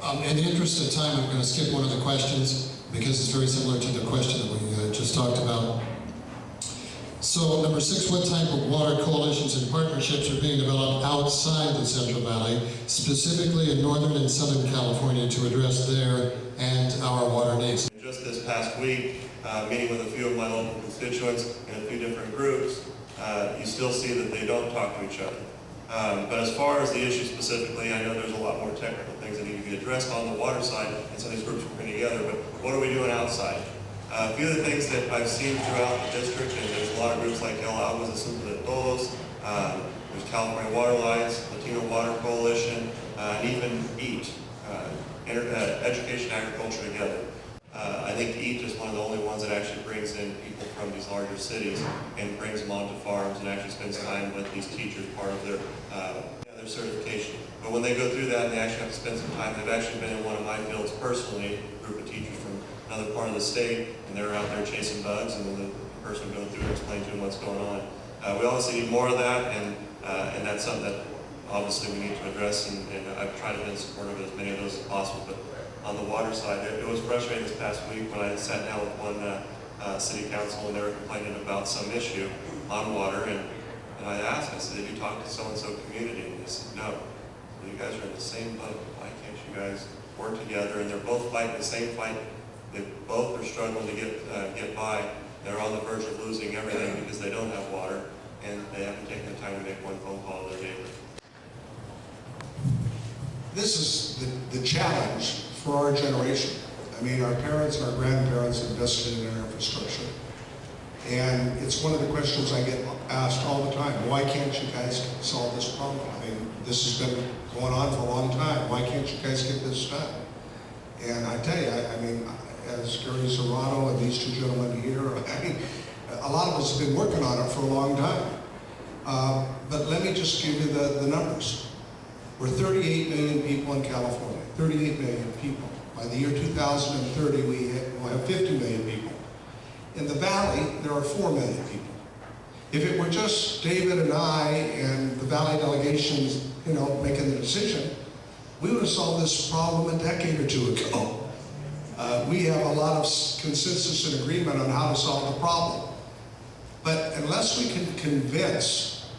In the interest of time, I'm going to skip one of the questions because it's very similar to the question that we just talked about. So, number 6, what type of water coalitions and partnerships are being developed outside the Central Valley, specifically in Northern and Southern California, to address their and our water needs? Just this past week, meeting with a few of my local constituents in a few different groups, you still see that they don't talk to each other. But as far as the issue specifically, I know there's a lot more technical things that need to be addressed on the water side, and some of these groups working together, but what are we doing outside? A few of the things that I've seen throughout the district, and there's a lot of groups like El Aguas Asunto de Todos, there's California Water Lines, Latino Water Coalition, and even EAT, Education Agriculture Together. I think EAT is one of the only ones that actually brings in people from these larger cities and brings them onto farms and actually spends time with these teachers, part of their certification. But when they go through that and they actually have to spend some time, they've actually been in one of my fields personally, a group of teachers from another part of the state, and they're out there chasing bugs, and then the person will go through and explain to them what's going on. We obviously need more of that, and that's something that obviously we need to address, and I've tried to be in support of as many of those as possible. But on the water side, it was frustrating this past week when I sat down with one city council and they were complaining about some issue on water, and I asked, I said, "Did you talk to so-and-so community?" And they said, "No." Well, you guys are in the same boat. Why can't you guys work together? And they're both fighting the same fight. They both are struggling to get by. They're on the verge of losing everything because they don't have water, and they haven't taken the time to make one phone call to their neighbor. This is the challenge for our generation. I mean, our parents and our grandparents invested in our infrastructure. And it's one of the questions I get asked all the time. Why can't you guys solve this problem? I mean, this has been going on for a long time. Why can't you guys get this done? And I tell you, I mean, as Gary Serrano and these two gentlemen here, I mean, a lot of us have been working on it for a long time. But let me just give you the numbers. We're 38 million people in California, 38 million people. By the year 2030, we'll have 50 million people. In the Valley, there are 4 million people. If it were just David and I and the Valley delegations, you know, making the decision, we would have solved this problem a decade or two ago. We have a lot of consensus and agreement on how to solve the problem. But unless we can convince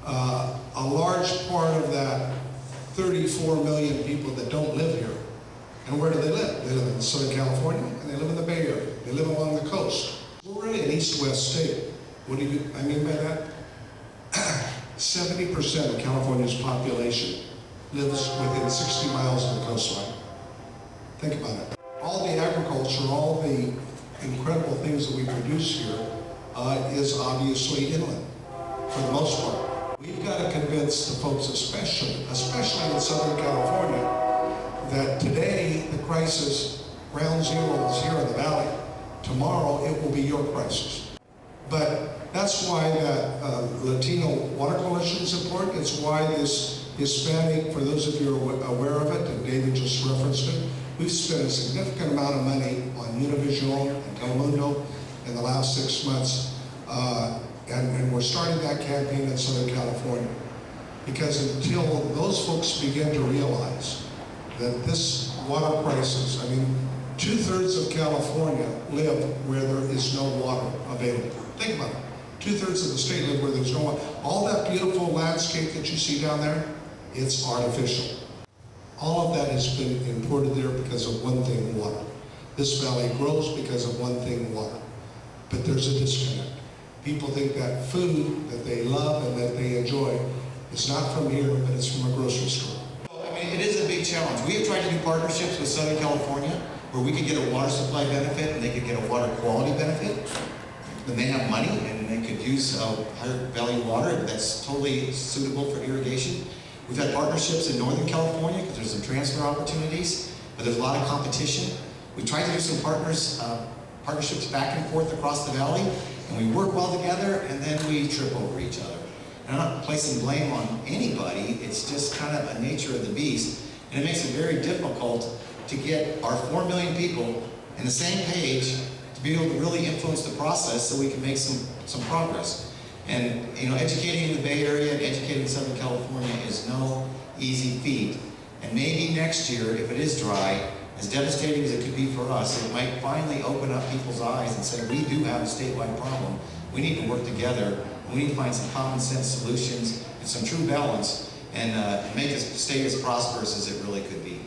a large part of that 34 million people that don't live here, and where do they live? They live in Southern California, and they live in the Bay Area. They live along the coast. We're really an east-west state. What do I mean by that? 70% of California's population lives within 60 miles of the coastline. Think about it. All the agriculture, all the incredible things that we produce here is obviously inland, for the most part. We've got to convince the folks, especially in Southern California, that today the crisis, ground zero, is here in the Valley. Tomorrow it will be your crisis. But that's why that Latino Water Coalition is important. It's why this Hispanic, for those of you who are aware of it, and David just referenced it, we've spent a significant amount of money on Univision and Telemundo in the last 6 months. And we're starting that campaign in Southern California. Because until those folks begin to realize that this water crisis, I mean, 2/3 of California live where there is no water available. Think about it. 2/3 of the state live where there's no water. All that beautiful landscape that you see down there, it's artificial. All of that has been imported there because of one thing, water. This valley grows because of one thing, water. But there's a disconnect. People think that food that they love and that they enjoy is not from here, but it's from a grocery store. I mean, it is a big challenge. We have tried to do partnerships with Southern California where we could get a water supply benefit and they could get a water quality benefit. Then they have money and they could use higher value water that's totally suitable for irrigation. We've had partnerships in Northern California because there's some transfer opportunities, but there's a lot of competition. We tried to do some partnerships back and forth across the valley, and we work well together, and then we trip over each other. And I'm not placing blame on anybody, it's just kind of a nature of the beast, and it makes it very difficult to get our 4 million people on the same page to be able to really influence the process so we can make some progress. And you know, educating the Bay Area and educating Southern California is no easy feat. And maybe next year, if it is dry, as devastating as it could be for us, it might finally open up people's eyes and say, we do have a statewide problem. We need to work together. We need to find some common sense solutions and some true balance and make a state as prosperous as it really could be.